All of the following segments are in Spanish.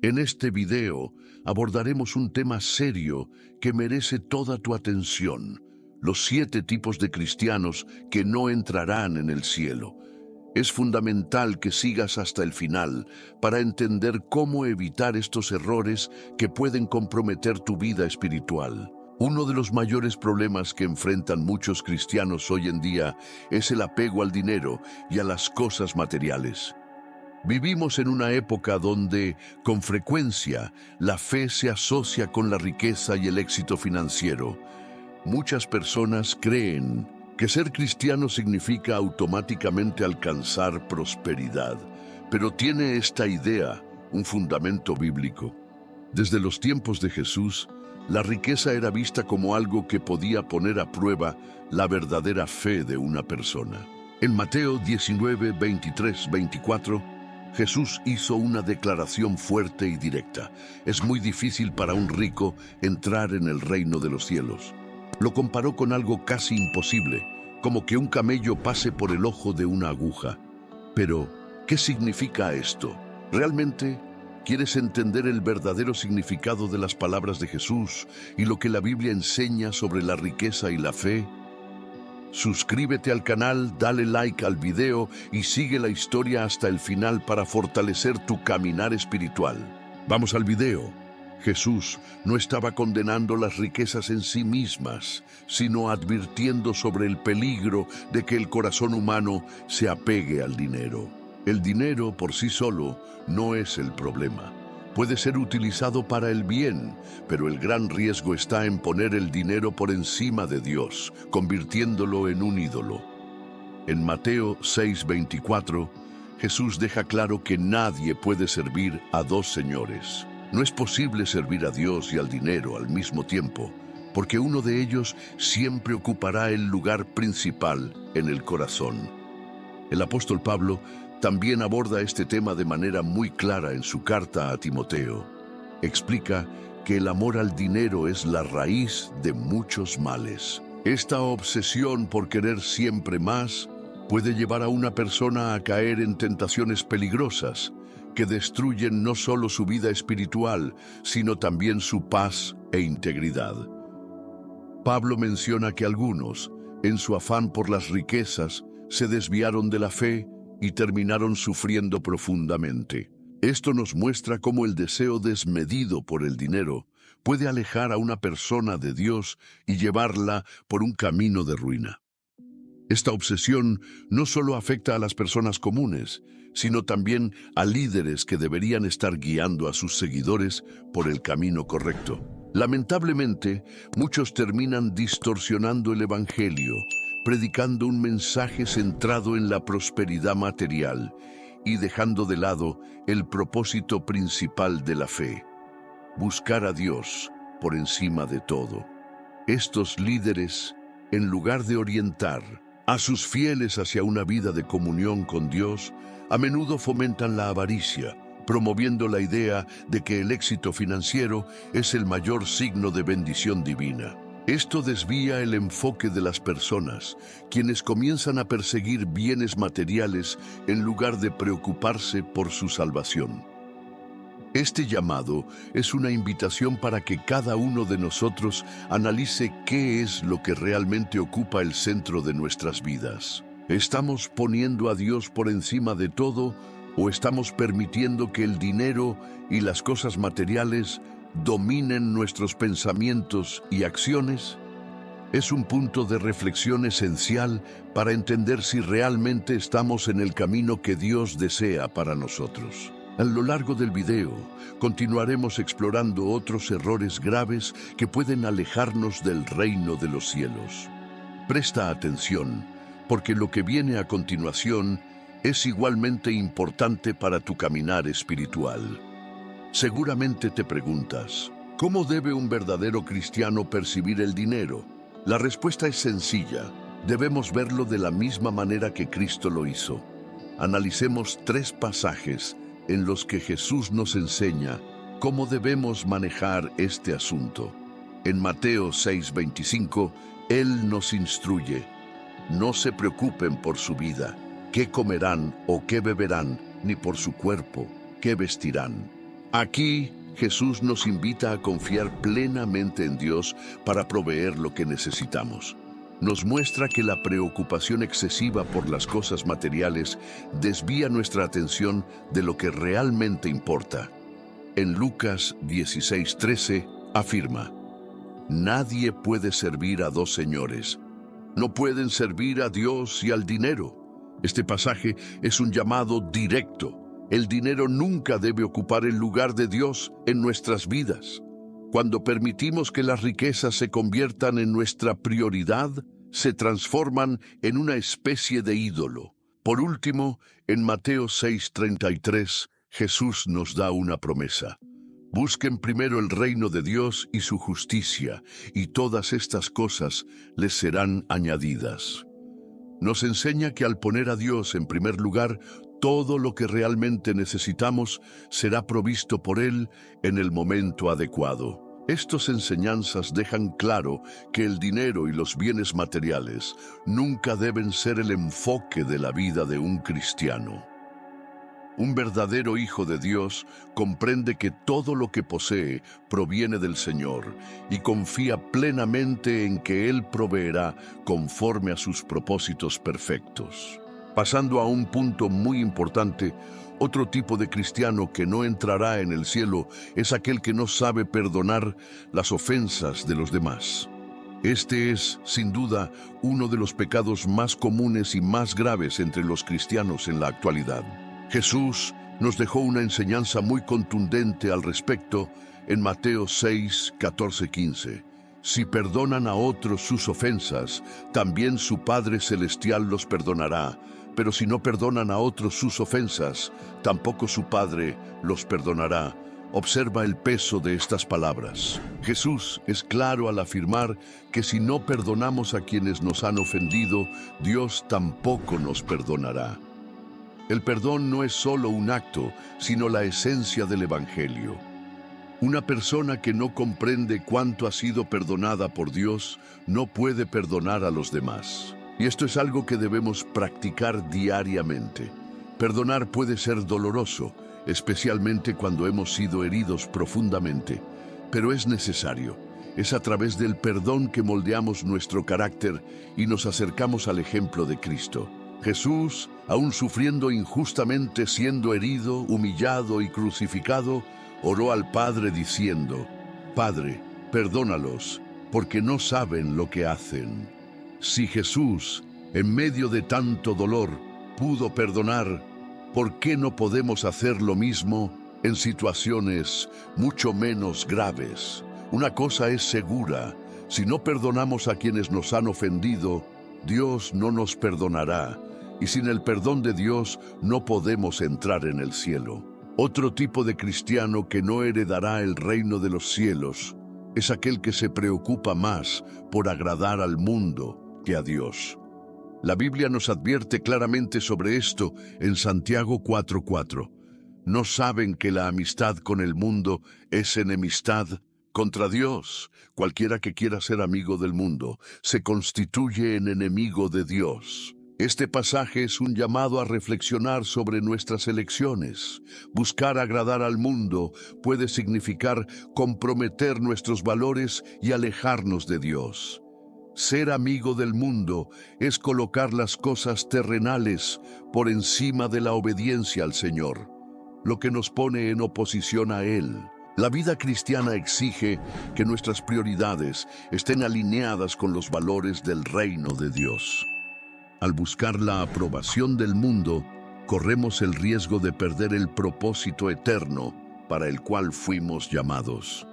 En este video abordaremos un tema serio que merece toda tu atención: los 7 tipos de cristianos que no entrarán en el cielo. Es fundamental que sigas hasta el final para entender cómo evitar estos errores que pueden comprometer tu vida espiritual. Uno de los mayores problemas que enfrentan muchos cristianos hoy en día es el apego al dinero y a las cosas materiales. Vivimos en una época donde, con frecuencia, la fe se asocia con la riqueza y el éxito financiero. Muchas personas creen que ser cristiano significa automáticamente alcanzar prosperidad, pero ¿tiene esta idea un fundamento bíblico? Desde los tiempos de Jesús, la riqueza era vista como algo que podía poner a prueba la verdadera fe de una persona. En Mateo 19, 23, 24, Jesús hizo una declaración fuerte y directa: es muy difícil para un rico entrar en el reino de los cielos. Lo comparó con algo casi imposible, como que un camello pase por el ojo de una aguja. Pero, ¿qué significa esto? ¿Realmente quieres entender el verdadero significado de las palabras de Jesús y lo que la Biblia enseña sobre la riqueza y la fe? Suscríbete al canal, dale like al video y sigue la historia hasta el final para fortalecer tu caminar espiritual. Vamos al video. Jesús no estaba condenando las riquezas en sí mismas, sino advirtiendo sobre el peligro de que el corazón humano se apegue al dinero. El dinero por sí solo no es el problema. Puede ser utilizado para el bien, pero el gran riesgo está en poner el dinero por encima de Dios, convirtiéndolo en un ídolo. En Mateo 6:24, Jesús deja claro que nadie puede servir a 2 señores. No es posible servir a Dios y al dinero al mismo tiempo, porque uno de ellos siempre ocupará el lugar principal en el corazón. El apóstol Pablo también aborda este tema de manera muy clara en su carta a Timoteo. Explica que el amor al dinero es la raíz de muchos males. Esta obsesión por querer siempre más puede llevar a una persona a caer en tentaciones peligrosas que destruyen no solo su vida espiritual, sino también su paz e integridad. Pablo menciona que algunos, en su afán por las riquezas, se desviaron de la fe y terminaron sufriendo profundamente. Esto nos muestra cómo el deseo desmedido por el dinero puede alejar a una persona de Dios y llevarla por un camino de ruina. Esta obsesión no solo afecta a las personas comunes, sino también a líderes que deberían estar guiando a sus seguidores por el camino correcto. Lamentablemente, muchos terminan distorsionando el Evangelio, predicando un mensaje centrado en la prosperidad material y dejando de lado el propósito principal de la fe: buscar a Dios por encima de todo. Estos líderes, en lugar de orientar a sus fieles hacia una vida de comunión con Dios, a menudo fomentan la avaricia, promoviendo la idea de que el éxito financiero es el mayor signo de bendición divina. Esto desvía el enfoque de las personas, quienes comienzan a perseguir bienes materiales en lugar de preocuparse por su salvación. Este llamado es una invitación para que cada uno de nosotros analice qué es lo que realmente ocupa el centro de nuestras vidas. ¿Estamos poniendo a Dios por encima de todo o estamos permitiendo que el dinero y las cosas materiales dominen nuestros pensamientos y acciones? Es un punto de reflexión esencial para entender si realmente estamos en el camino que Dios desea para nosotros. A lo largo del video, continuaremos explorando otros errores graves que pueden alejarnos del reino de los cielos. Presta atención, porque lo que viene a continuación es igualmente importante para tu caminar espiritual. Seguramente te preguntas, ¿cómo debe un verdadero cristiano percibir el dinero? La respuesta es sencilla: debemos verlo de la misma manera que Cristo lo hizo. Analicemos 3 pasajes en los que Jesús nos enseña cómo debemos manejar este asunto. En Mateo 6:25, Él nos instruye: no se preocupen por su vida, qué comerán o qué beberán, ni por su cuerpo, qué vestirán. Aquí Jesús nos invita a confiar plenamente en Dios para proveer lo que necesitamos. Nos muestra que la preocupación excesiva por las cosas materiales desvía nuestra atención de lo que realmente importa. En Lucas 16:13 afirma: nadie puede servir a dos señores. No pueden servir a Dios y al dinero. Este pasaje es un llamado directo. El dinero nunca debe ocupar el lugar de Dios en nuestras vidas. Cuando permitimos que las riquezas se conviertan en nuestra prioridad, se transforman en una especie de ídolo. Por último, en Mateo 6:33, Jesús nos da una promesa. Busquen primero el reino de Dios y su justicia, y todas estas cosas les serán añadidas. Nos enseña que al poner a Dios en primer lugar, todo lo que realmente necesitamos será provisto por Él en el momento adecuado. Estas enseñanzas dejan claro que el dinero y los bienes materiales nunca deben ser el enfoque de la vida de un cristiano. Un verdadero hijo de Dios comprende que todo lo que posee proviene del Señor y confía plenamente en que Él proveerá conforme a sus propósitos perfectos. Pasando a un punto muy importante, otro tipo de cristiano que no entrará en el cielo es aquel que no sabe perdonar las ofensas de los demás. Este es, sin duda, uno de los pecados más comunes y más graves entre los cristianos en la actualidad. Jesús nos dejó una enseñanza muy contundente al respecto en Mateo 6, 14, 15. Si perdonan a otros sus ofensas, también su Padre Celestial los perdonará. Pero si no perdonan a otros sus ofensas, tampoco su Padre los perdonará. Observa el peso de estas palabras. Jesús es claro al afirmar que si no perdonamos a quienes nos han ofendido, Dios tampoco nos perdonará. El perdón no es solo un acto, sino la esencia del Evangelio. Una persona que no comprende cuánto ha sido perdonada por Dios no puede perdonar a los demás. Y esto es algo que debemos practicar diariamente. Perdonar puede ser doloroso, especialmente cuando hemos sido heridos profundamente, pero es necesario. Es a través del perdón que moldeamos nuestro carácter y nos acercamos al ejemplo de Cristo. Jesús, aún sufriendo injustamente, siendo herido, humillado y crucificado, oró al Padre diciendo: Padre, perdónalos, porque no saben lo que hacen. Si Jesús, en medio de tanto dolor, pudo perdonar, ¿por qué no podemos hacer lo mismo en situaciones mucho menos graves? Una cosa es segura: si no perdonamos a quienes nos han ofendido, Dios no nos perdonará, y sin el perdón de Dios no podemos entrar en el cielo. Otro tipo de cristiano que no heredará el reino de los cielos es aquel que se preocupa más por agradar al mundo que a Dios. La Biblia nos advierte claramente sobre esto en Santiago 4:4. ¿No saben que la amistad con el mundo es enemistad contra Dios? Cualquiera que quiera ser amigo del mundo se constituye en enemigo de Dios. Este pasaje es un llamado a reflexionar sobre nuestras elecciones. Buscar agradar al mundo puede significar comprometer nuestros valores y alejarnos de Dios. Ser amigo del mundo es colocar las cosas terrenales por encima de la obediencia al Señor, lo que nos pone en oposición a Él. La vida cristiana exige que nuestras prioridades estén alineadas con los valores del reino de Dios. Al buscar la aprobación del mundo, corremos el riesgo de perder el propósito eterno para el cual fuimos llamados.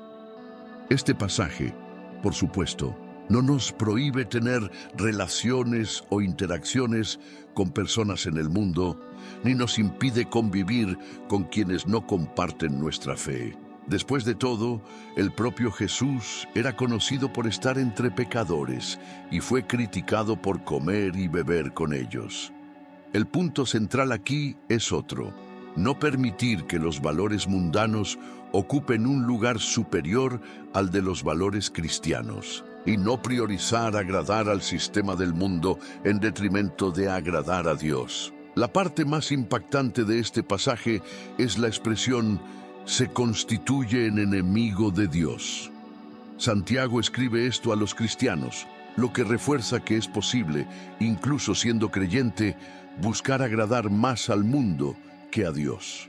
Este pasaje, por supuesto, no nos prohíbe tener relaciones o interacciones con personas en el mundo, ni nos impide convivir con quienes no comparten nuestra fe. Después de todo, el propio Jesús era conocido por estar entre pecadores y fue criticado por comer y beber con ellos. El punto central aquí es otro: no permitir que los valores mundanos ocupen un lugar superior al de los valores cristianos, y no priorizar agradar al sistema del mundo en detrimento de agradar a Dios. La parte más impactante de este pasaje es la expresión se constituye en enemigo de Dios. Santiago escribe esto a los cristianos, lo que refuerza que es posible, incluso siendo creyente, buscar agradar más al mundo que a Dios.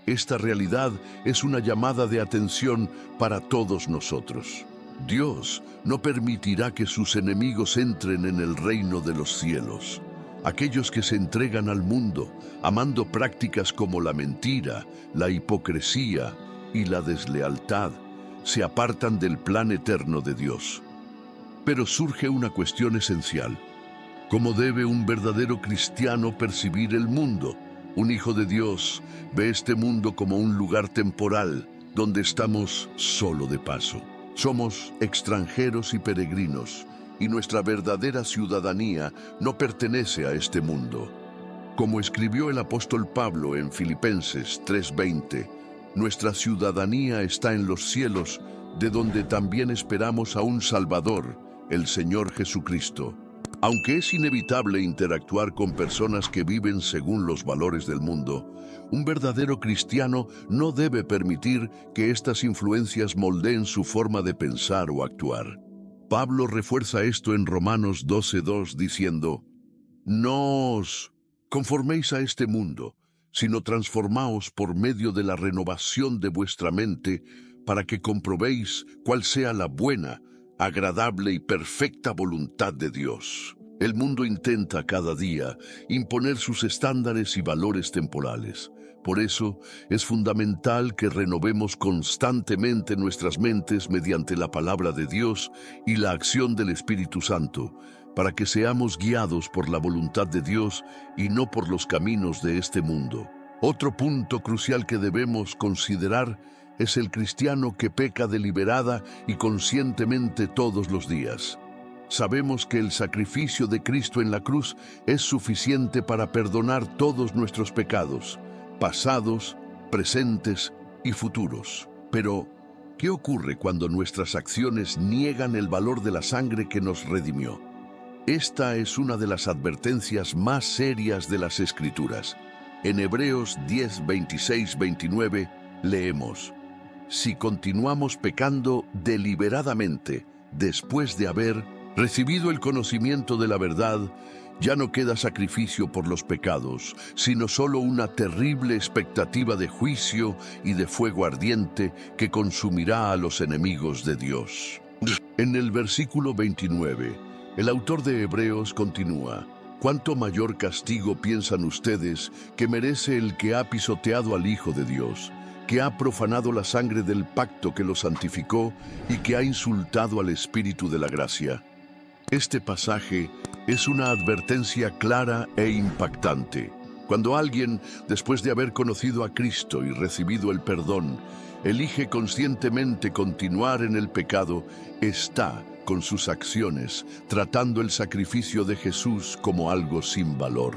Esta realidad es una llamada de atención para todos nosotros. Dios no permitirá que sus enemigos entren en el reino de los cielos. Aquellos que se entregan al mundo, amando prácticas como la mentira, la hipocresía y la deslealtad, se apartan del plan eterno de Dios. Pero surge una cuestión esencial. ¿Cómo debe un verdadero cristiano percibir el mundo? Un hijo de Dios ve este mundo como un lugar temporal, donde estamos solo de paso. Somos extranjeros y peregrinos, y nuestra verdadera ciudadanía no pertenece a este mundo. Como escribió el apóstol Pablo en Filipenses 3:20, nuestra ciudadanía está en los cielos, de donde también esperamos a un Salvador, el Señor Jesucristo. Aunque es inevitable interactuar con personas que viven según los valores del mundo, un verdadero cristiano no debe permitir que estas influencias moldeen su forma de pensar o actuar. Pablo refuerza esto en Romanos 12:2 diciendo: No os conforméis a este mundo, sino transformaos por medio de la renovación de vuestra mente, para que comprobéis cuál sea la buena, agradable y perfecta voluntad de Dios. El mundo intenta cada día imponer sus estándares y valores temporales. Por eso es fundamental que renovemos constantemente nuestras mentes mediante la palabra de Dios y la acción del Espíritu Santo, para que seamos guiados por la voluntad de Dios y no por los caminos de este mundo. Otro punto crucial que debemos considerar es el cristiano que peca deliberada y conscientemente todos los días. Sabemos que el sacrificio de Cristo en la cruz es suficiente para perdonar todos nuestros pecados, pasados, presentes y futuros. Pero, ¿qué ocurre cuando nuestras acciones niegan el valor de la sangre que nos redimió? Esta es una de las advertencias más serias de las Escrituras. En Hebreos 10:26-29 leemos: Si continuamos pecando deliberadamente, después de haber recibido el conocimiento de la verdad, ya no queda sacrificio por los pecados, sino solo una terrible expectativa de juicio y de fuego ardiente que consumirá a los enemigos de Dios. En el versículo 29, el autor de Hebreos continúa: ¿Cuánto mayor castigo piensan ustedes que merece el que ha pisoteado al Hijo de Dios, que ha profanado la sangre del pacto que lo santificó y que ha insultado al Espíritu de la gracia? Este pasaje es una advertencia clara e impactante. Cuando alguien, después de haber conocido a Cristo y recibido el perdón, elige conscientemente continuar en el pecado, está, con sus acciones, tratando el sacrificio de Jesús como algo sin valor.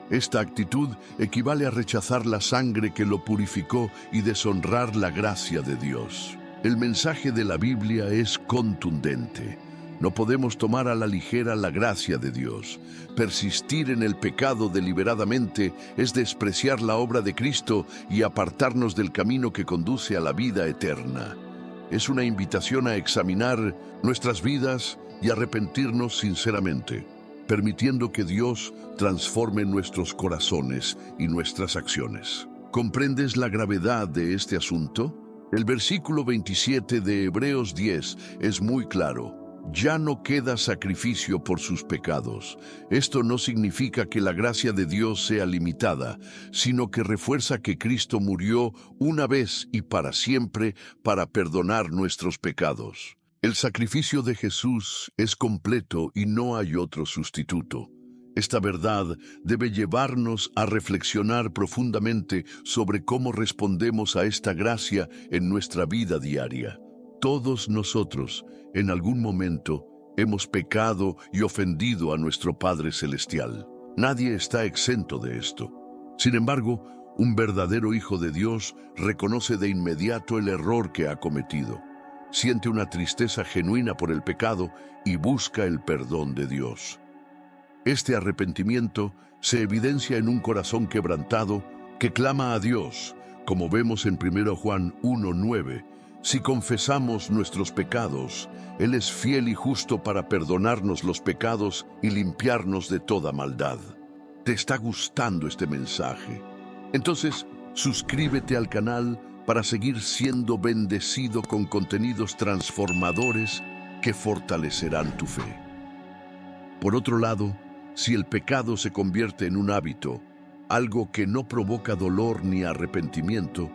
Esta actitud equivale a rechazar la sangre que lo purificó y deshonrar la gracia de Dios. El mensaje de la Biblia es contundente. No podemos tomar a la ligera la gracia de Dios. Persistir en el pecado deliberadamente es despreciar la obra de Cristo y apartarnos del camino que conduce a la vida eterna. Es una invitación a examinar nuestras vidas y arrepentirnos sinceramente, permitiendo que Dios transforme nuestros corazones y nuestras acciones. ¿Comprendes la gravedad de este asunto? El versículo 27 de Hebreos 10 es muy claro. Ya no queda sacrificio por sus pecados. Esto no significa que la gracia de Dios sea limitada, sino que refuerza que Cristo murió una vez y para siempre para perdonar nuestros pecados. El sacrificio de Jesús es completo y no hay otro sustituto. Esta verdad debe llevarnos a reflexionar profundamente sobre cómo respondemos a esta gracia en nuestra vida diaria. Todos nosotros, en algún momento, hemos pecado y ofendido a nuestro Padre Celestial. Nadie está exento de esto. Sin embargo, un verdadero hijo de Dios reconoce de inmediato el error que ha cometido. Siente una tristeza genuina por el pecado y busca el perdón de Dios. Este arrepentimiento se evidencia en un corazón quebrantado que clama a Dios, Como vemos en 1 Juan 1:9, si confesamos nuestros pecados, Él es fiel y justo para perdonarnos los pecados y limpiarnos de toda maldad. ¿Te está gustando este mensaje? Entonces, suscríbete al canal para seguir siendo bendecido con contenidos transformadores que fortalecerán tu fe. Por otro lado, si el pecado se convierte en un hábito, algo que no provoca dolor ni arrepentimiento,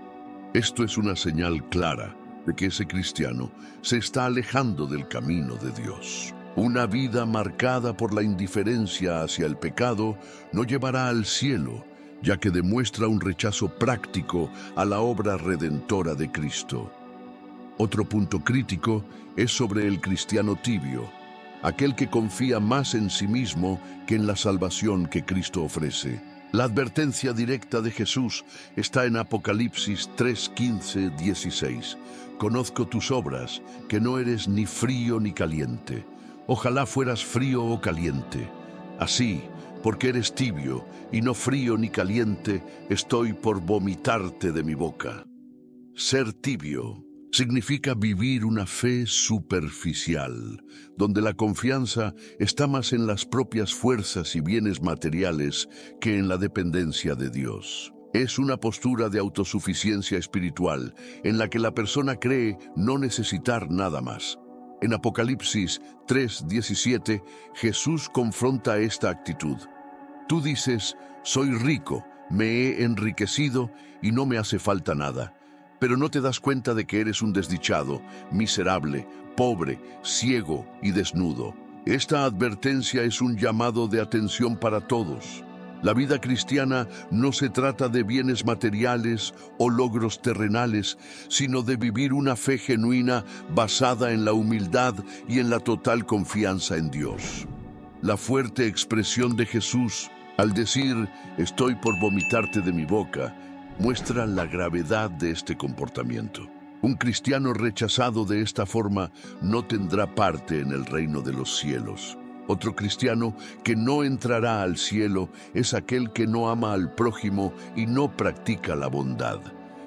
esto es una señal clara de que ese cristiano se está alejando del camino de Dios. Una vida marcada por la indiferencia hacia el pecado no llevará al cielo, ya que demuestra un rechazo práctico a la obra redentora de Cristo. Otro punto crítico es sobre el cristiano tibio, aquel que confía más en sí mismo que en la salvación que Cristo ofrece. La advertencia directa de Jesús está en Apocalipsis 3:15-16. Conozco tus obras, que no eres ni frío ni caliente. Ojalá fueras frío o caliente. Así, porque eres tibio y no frío ni caliente, estoy por vomitarte de mi boca. Ser tibio significa vivir una fe superficial, donde la confianza está más en las propias fuerzas y bienes materiales que en la dependencia de Dios. Es una postura de autosuficiencia espiritual en la que la persona cree no necesitar nada más. En Apocalipsis 3:17, Jesús confronta esta actitud. Tú dices, soy rico, me he enriquecido y no me hace falta nada. Pero no te das cuenta de que eres un desdichado, miserable, pobre, ciego y desnudo. Esta advertencia es un llamado de atención para todos. La vida cristiana no se trata de bienes materiales o logros terrenales, sino de vivir una fe genuina basada en la humildad y en la total confianza en Dios. La fuerte expresión de Jesús al decir, estoy por vomitarte de mi boca, muestra la gravedad de este comportamiento. Un cristiano rechazado de esta forma no tendrá parte en el reino de los cielos. Otro cristiano que no entrará al cielo es aquel que no ama al prójimo y no practica la bondad.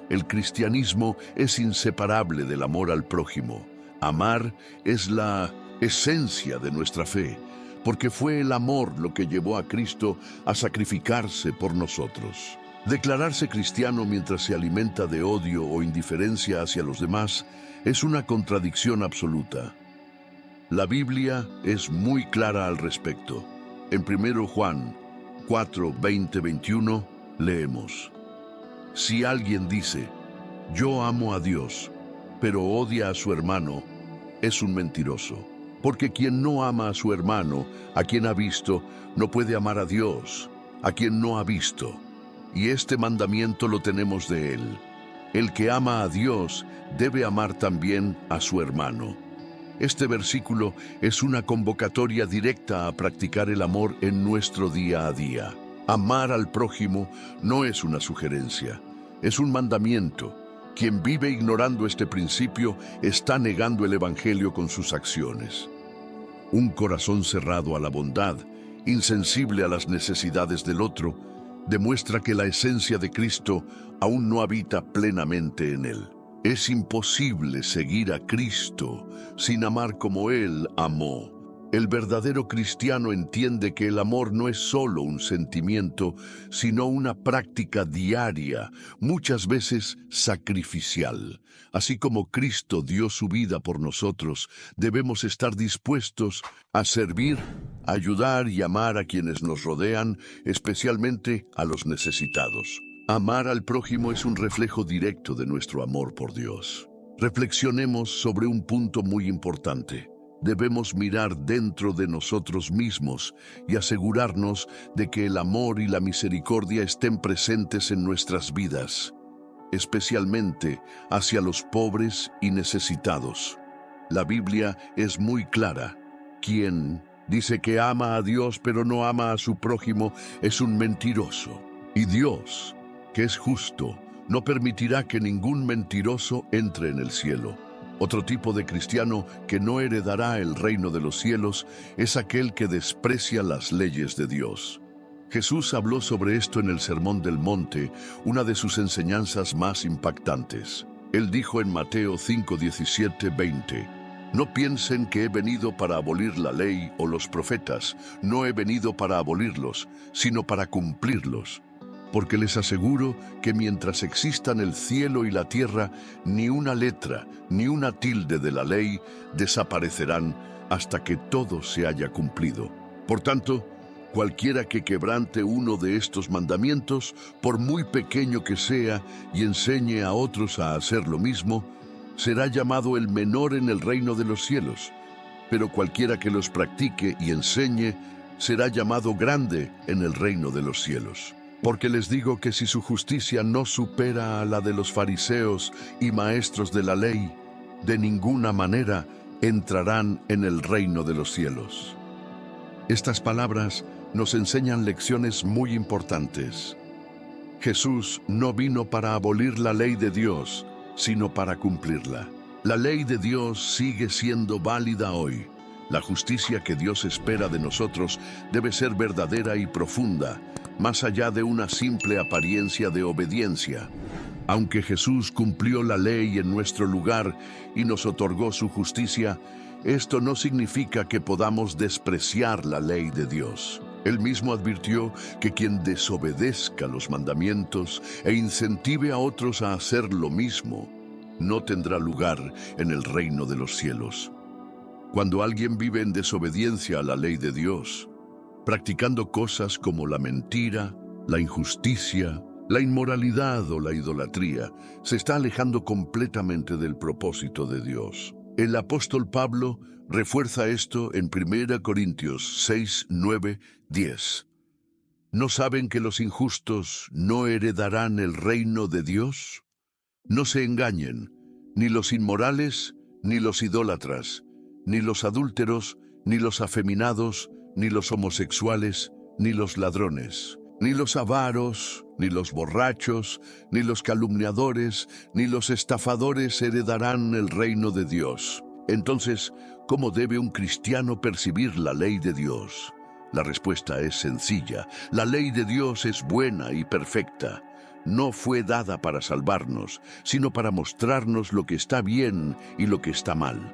El cristianismo es inseparable del amor al prójimo. Amar es la esencia de nuestra fe, porque fue el amor lo que llevó a Cristo a sacrificarse por nosotros. Declararse cristiano mientras se alimenta de odio o indiferencia hacia los demás es una contradicción absoluta. La Biblia es muy clara al respecto. En 1 Juan 4:20-21 leemos: Si alguien dice, yo amo a Dios, pero odia a su hermano, es un mentiroso. Porque quien no ama a su hermano, a quien ha visto, no puede amar a Dios, a quien no ha visto. Y este mandamiento lo tenemos de Él. El que ama a Dios debe amar también a su hermano. Este versículo es una convocatoria directa a practicar el amor en nuestro día a día. Amar al prójimo no es una sugerencia, es un mandamiento. Quien vive ignorando este principio está negando el Evangelio con sus acciones. Un corazón cerrado a la bondad, insensible a las necesidades del otro, demuestra que la esencia de Cristo aún no habita plenamente en él. Es imposible seguir a Cristo sin amar como Él amó. El verdadero cristiano entiende que el amor no es solo un sentimiento, sino una práctica diaria, muchas veces sacrificial. Así como Cristo dio su vida por nosotros, debemos estar dispuestos a servir, ayudar y amar a quienes nos rodean, especialmente a los necesitados. Amar al prójimo es un reflejo directo de nuestro amor por Dios. Reflexionemos sobre un punto muy importante. Debemos mirar dentro de nosotros mismos y asegurarnos de que el amor y la misericordia estén presentes en nuestras vidas, especialmente hacia los pobres y necesitados. La Biblia es muy clara. Quien dice que ama a Dios pero no ama a su prójimo es un mentiroso. Y Dios, que es justo, no permitirá que ningún mentiroso entre en el cielo. Otro tipo de cristiano que no heredará el reino de los cielos es aquel que desprecia las leyes de Dios. Jesús habló sobre esto en el Sermón del Monte, una de sus enseñanzas más impactantes. Él dijo en Mateo 5, 17, 20, «No piensen que he venido para abolir la ley o los profetas, no he venido para abolirlos, sino para cumplirlos. Porque les aseguro que mientras existan el cielo y la tierra, ni una letra, ni una tilde de la ley desaparecerán hasta que todo se haya cumplido. Por tanto, cualquiera que quebrante uno de estos mandamientos, por muy pequeño que sea, y enseñe a otros a hacer lo mismo, será llamado el menor en el reino de los cielos. Pero cualquiera que los practique y enseñe, será llamado grande en el reino de los cielos. Porque les digo que si su justicia no supera a la de los fariseos y maestros de la ley, de ninguna manera entrarán en el reino de los cielos». Estas palabras nos enseñan lecciones muy importantes. Jesús no vino para abolir la ley de Dios, sino para cumplirla. La ley de Dios sigue siendo válida hoy. La justicia que Dios espera de nosotros debe ser verdadera y profunda, más allá de una simple apariencia de obediencia. Aunque Jesús cumplió la ley en nuestro lugar y nos otorgó su justicia, esto no significa que podamos despreciar la ley de Dios. Él mismo advirtió que quien desobedezca los mandamientos e incentive a otros a hacer lo mismo, no tendrá lugar en el reino de los cielos. Cuando alguien vive en desobediencia a la ley de Dios, practicando cosas como la mentira, la injusticia, la inmoralidad o la idolatría, se está alejando completamente del propósito de Dios. El apóstol Pablo refuerza esto en 1 Corintios 6, 9, 10. ¿No saben que los injustos no heredarán el reino de Dios? No se engañen, ni los inmorales, ni los idólatras, ni los adúlteros, ni los afeminados, ni los homosexuales, ni los ladrones, ni los avaros, ni los borrachos, ni los calumniadores, ni los estafadores heredarán el reino de Dios. Entonces, ¿cómo debe un cristiano percibir la ley de Dios? La respuesta es sencilla. La ley de Dios es buena y perfecta. No fue dada para salvarnos, sino para mostrarnos lo que está bien y lo que está mal.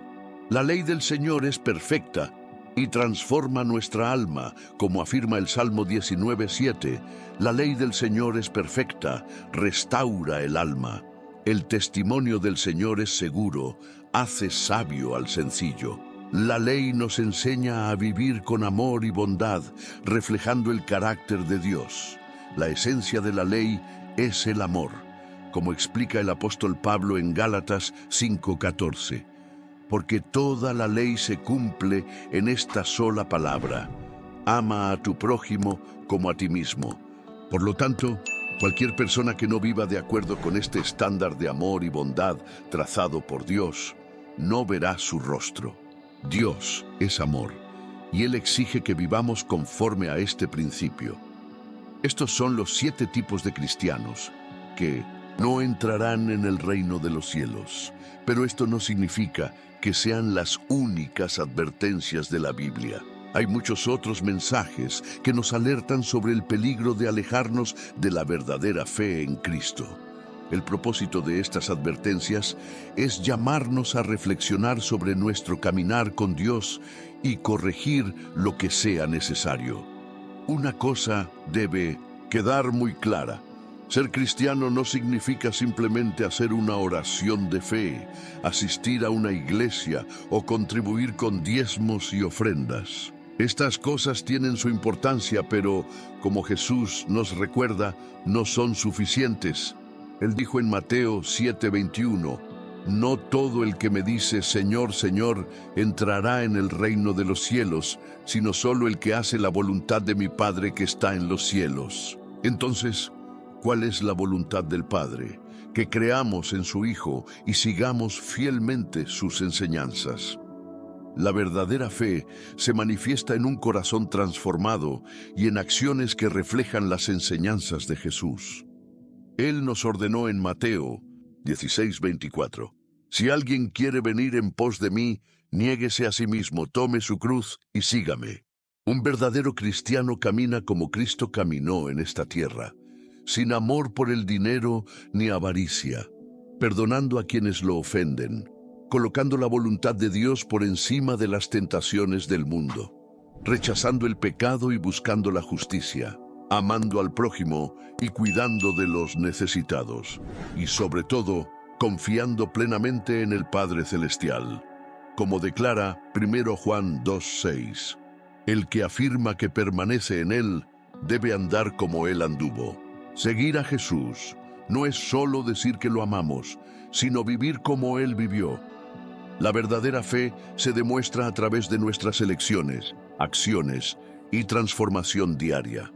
La ley del Señor es perfecta y transforma nuestra alma, como afirma el Salmo 19:7. La ley del Señor es perfecta, restaura el alma. El testimonio del Señor es seguro, hace sabio al sencillo. La ley nos enseña a vivir con amor y bondad, reflejando el carácter de Dios. La esencia de la ley es el amor, como explica el apóstol Pablo en Gálatas 5:14. Porque toda la ley se cumple en esta sola palabra: ama a tu prójimo como a ti mismo. Por lo tanto, cualquier persona que no viva de acuerdo con este estándar de amor y bondad trazado por Dios, no verá su rostro. Dios es amor, y Él exige que vivamos conforme a este principio. Estos son los 7 tipos de cristianos que no entrarán en el reino de los cielos. Pero esto no significa que sean las únicas advertencias de la Biblia. Hay muchos otros mensajes que nos alertan sobre el peligro de alejarnos de la verdadera fe en Cristo. El propósito de estas advertencias es llamarnos a reflexionar sobre nuestro caminar con Dios y corregir lo que sea necesario. Una cosa debe quedar muy clara: ser cristiano no significa simplemente hacer una oración de fe, asistir a una iglesia o contribuir con diezmos y ofrendas. Estas cosas tienen su importancia, pero, como Jesús nos recuerda, no son suficientes. Él dijo en Mateo 7:21, «No todo el que me dice Señor, Señor, entrará en el reino de los cielos, sino solo el que hace la voluntad de mi Padre que está en los cielos». Entonces, ¿cuál es la voluntad del Padre? Que creamos en su Hijo y sigamos fielmente sus enseñanzas. La verdadera fe se manifiesta en un corazón transformado y en acciones que reflejan las enseñanzas de Jesús. Él nos ordenó en Mateo 16:24, «Si alguien quiere venir en pos de mí, niéguese a sí mismo, tome su cruz y sígame». Un verdadero cristiano camina como Cristo caminó en esta tierra, sin amor por el dinero ni avaricia, perdonando a quienes lo ofenden, colocando la voluntad de Dios por encima de las tentaciones del mundo, rechazando el pecado y buscando la justicia, amando al prójimo y cuidando de los necesitados, y sobre todo, confiando plenamente en el Padre Celestial, como declara 1 Juan 2:6. El que afirma que permanece en Él debe andar como Él anduvo. Seguir a Jesús no es solo decir que lo amamos, sino vivir como Él vivió. La verdadera fe se demuestra a través de nuestras elecciones, acciones y transformación diaria.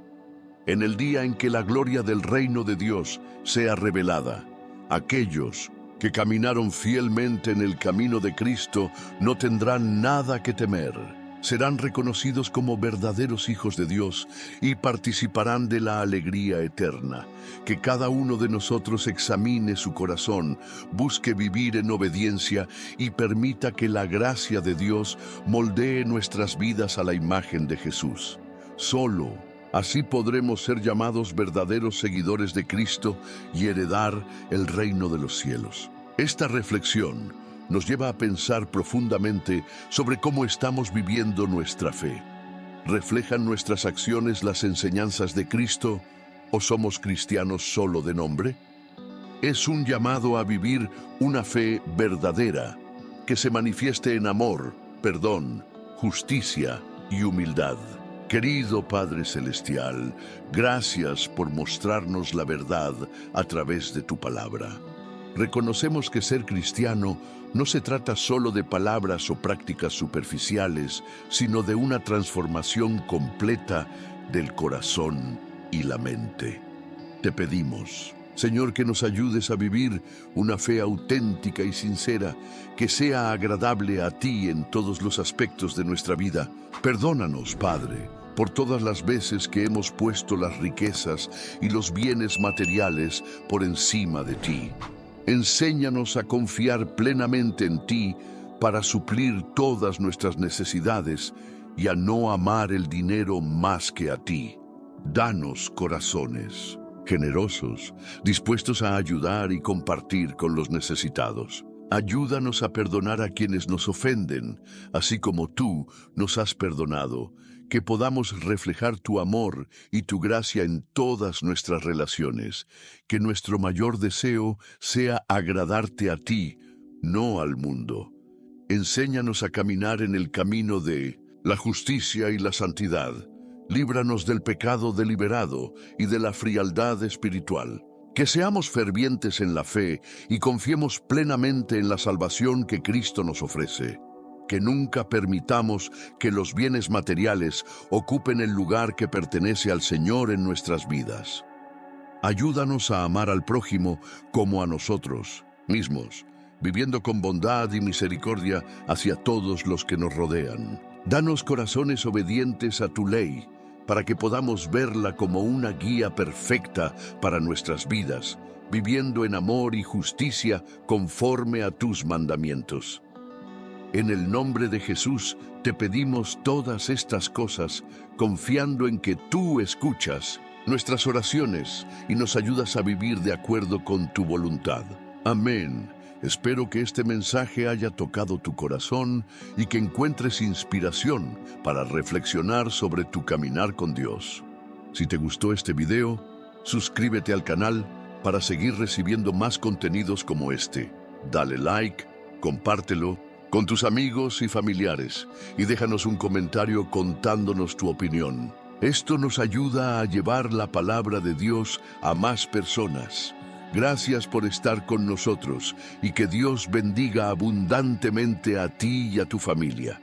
En el día en que la gloria del reino de Dios sea revelada, aquellos que caminaron fielmente en el camino de Cristo no tendrán nada que temer. Serán reconocidos como verdaderos hijos de Dios y participarán de la alegría eterna. Que cada uno de nosotros examine su corazón, busque vivir en obediencia y permita que la gracia de Dios moldee nuestras vidas a la imagen de Jesús. Solo así podremos ser llamados verdaderos seguidores de Cristo y heredar el reino de los cielos. Esta reflexión nos lleva a pensar profundamente sobre cómo estamos viviendo nuestra fe. ¿Reflejan nuestras acciones las enseñanzas de Cristo o somos cristianos solo de nombre? Es un llamado a vivir una fe verdadera, que se manifieste en amor, perdón, justicia y humildad. Querido Padre Celestial, gracias por mostrarnos la verdad a través de tu palabra. Reconocemos que ser cristiano no se trata solo de palabras o prácticas superficiales, sino de una transformación completa del corazón y la mente. Te pedimos, Señor, que nos ayudes a vivir una fe auténtica y sincera, que sea agradable a ti en todos los aspectos de nuestra vida. Perdónanos, Padre, por todas las veces que hemos puesto las riquezas y los bienes materiales por encima de ti. Enséñanos a confiar plenamente en ti para suplir todas nuestras necesidades y a no amar el dinero más que a ti. Danos corazones generosos, dispuestos a ayudar y compartir con los necesitados. Ayúdanos a perdonar a quienes nos ofenden, así como tú nos has perdonado, que podamos reflejar tu amor y tu gracia en todas nuestras relaciones, que nuestro mayor deseo sea agradarte a ti, no al mundo. Enséñanos a caminar en el camino de la justicia y la santidad. Líbranos del pecado deliberado y de la frialdad espiritual. Que seamos fervientes en la fe y confiemos plenamente en la salvación que Cristo nos ofrece. Que nunca permitamos que los bienes materiales ocupen el lugar que pertenece al Señor en nuestras vidas. Ayúdanos a amar al prójimo como a nosotros mismos, viviendo con bondad y misericordia hacia todos los que nos rodean. Danos corazones obedientes a tu ley, para que podamos verla como una guía perfecta para nuestras vidas, viviendo en amor y justicia conforme a tus mandamientos. En el nombre de Jesús te pedimos todas estas cosas, confiando en que tú escuchas nuestras oraciones y nos ayudas a vivir de acuerdo con tu voluntad. Amén. Espero que este mensaje haya tocado tu corazón y que encuentres inspiración para reflexionar sobre tu caminar con Dios. Si te gustó este video, suscríbete al canal para seguir recibiendo más contenidos como este. Dale like, compártelo con tus amigos y familiares y déjanos un comentario contándonos tu opinión. Esto nos ayuda a llevar la palabra de Dios a más personas. Gracias por estar con nosotros y que Dios bendiga abundantemente a ti y a tu familia.